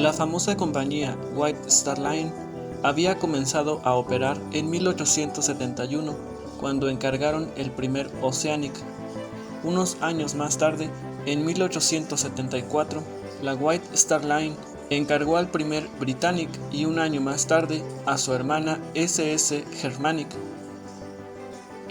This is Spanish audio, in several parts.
La famosa compañía White Star Line había comenzado a operar en 1871, cuando encargaron el primer Oceanic. Unos años más tarde, en 1874, la White Star Line encargó al primer Britannic y un año más tarde a su hermana SS Germanic.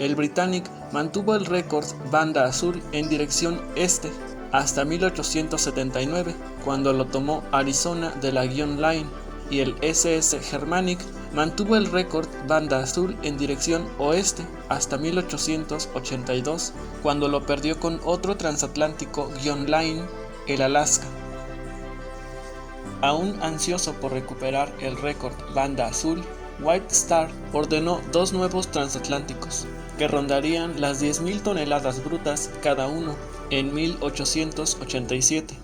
El Britannic mantuvo el récord banda azul en dirección este hasta 1879, cuando lo tomó Arizona de la Guion Line, y el SS Germanic mantuvo el récord banda azul en dirección oeste hasta 1882, cuando lo perdió con otro transatlántico Guion Line, el Alaska. Aún ansioso por recuperar el récord banda azul, White Star ordenó dos nuevos transatlánticos, que rondarían las 10.000 toneladas brutas cada uno en 1887.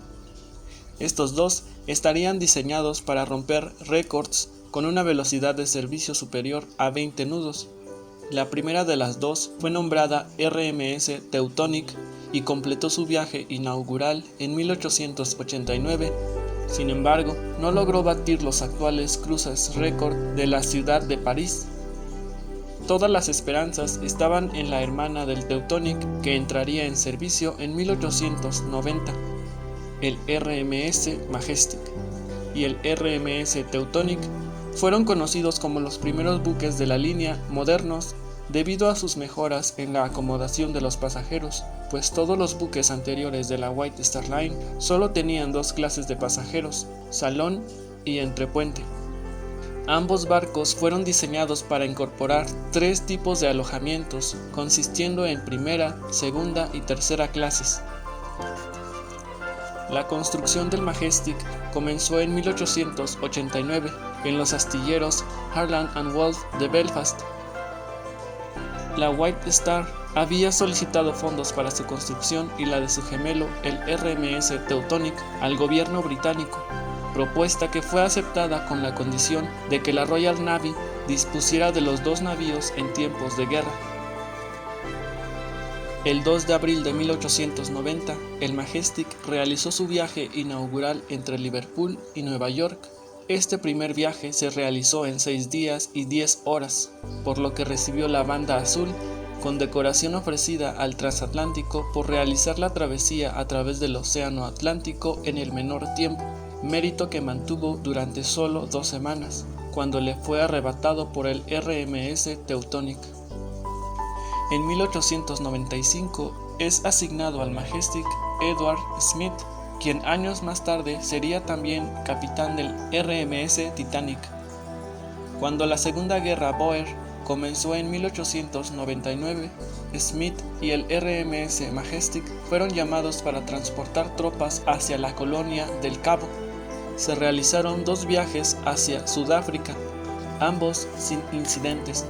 Estos dos estarían diseñados para romper récords con una velocidad de servicio superior a 20 nudos. La primera de las dos fue nombrada RMS Teutonic y completó su viaje inaugural en 1889. Sin embargo, no logró batir los actuales cruces récord de la ciudad de París. Todas las esperanzas estaban en la hermana del Teutonic, que entraría en servicio en 1890, el RMS Majestic y el RMS Teutonic. Fueron conocidos como los primeros buques de la línea modernos debido a sus mejoras en la acomodación de los pasajeros, pues todos los buques anteriores de la White Star Line solo tenían dos clases de pasajeros, salón y entrepuente. Ambos barcos fueron diseñados para incorporar tres tipos de alojamientos, consistiendo en primera, segunda y tercera clases. La construcción del Majestic comenzó en 1889 en los astilleros Harland & Wolff de Belfast. La White Star había solicitado fondos para su construcción y la de su gemelo, el RMS Teutonic, al gobierno británico, propuesta que fue aceptada con la condición de que la Royal Navy dispusiera de los dos navíos en tiempos de guerra. El 2 de abril de 1890, el Majestic realizó su viaje inaugural entre Liverpool y Nueva York. Este primer viaje se realizó en 6 días y 10 horas, por lo que recibió la banda azul, condecoración ofrecida al transatlántico por realizar la travesía a través del Océano Atlántico en el menor tiempo, mérito que mantuvo durante solo 2 semanas, cuando le fue arrebatado por el RMS Teutonic. En 1895 es asignado al Majestic Edward Smith, quien años más tarde sería también capitán del RMS Titanic. Cuando la Segunda Guerra Boer comenzó en 1899, Smith y el RMS Majestic fueron llamados para transportar tropas hacia la colonia del Cabo. Se realizaron 2 viajes hacia Sudáfrica, ambos sin incidentes.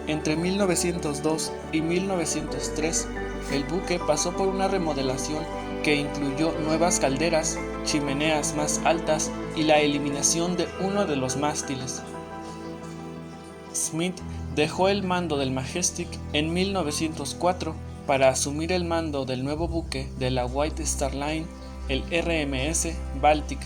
Entre 1902 y 1903, el buque pasó por una remodelación que incluyó nuevas calderas, chimeneas más altas y la eliminación de uno de los mástiles. Smith dejó el mando del Majestic en 1904 para asumir el mando del nuevo buque de la White Star Line, el RMS Baltic.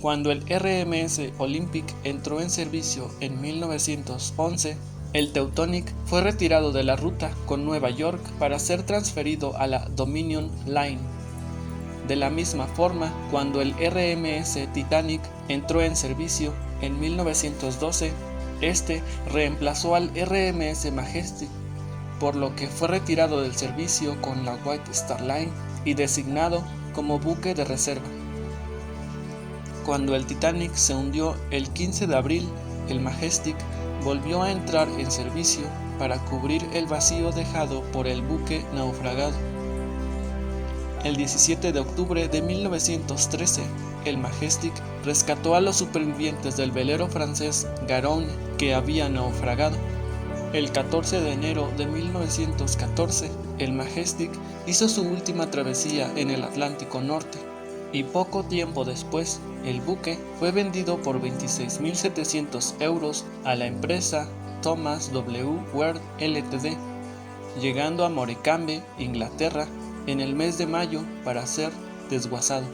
Cuando el RMS Olympic entró en servicio en 1911, el Teutonic fue retirado de la ruta con Nueva York para ser transferido a la Dominion Line. De la misma forma, cuando el RMS Titanic entró en servicio en 1912, este reemplazó al RMS Majestic, por lo que fue retirado del servicio con la White Star Line y designado como buque de reserva. Cuando el Titanic se hundió el 15 de abril, el Majestic volvió a entrar en servicio para cubrir el vacío dejado por el buque naufragado. El 17 de octubre de 1913, el Majestic rescató a los supervivientes del velero francés Garonne, que había naufragado. El 14 de enero de 1914, el Majestic hizo su última travesía en el Atlántico Norte, y poco tiempo después, el buque fue vendido por 26.700 euros a la empresa Thomas W. Ward Ltd, llegando a Morecambe, Inglaterra, en el mes de mayo para ser desguazado.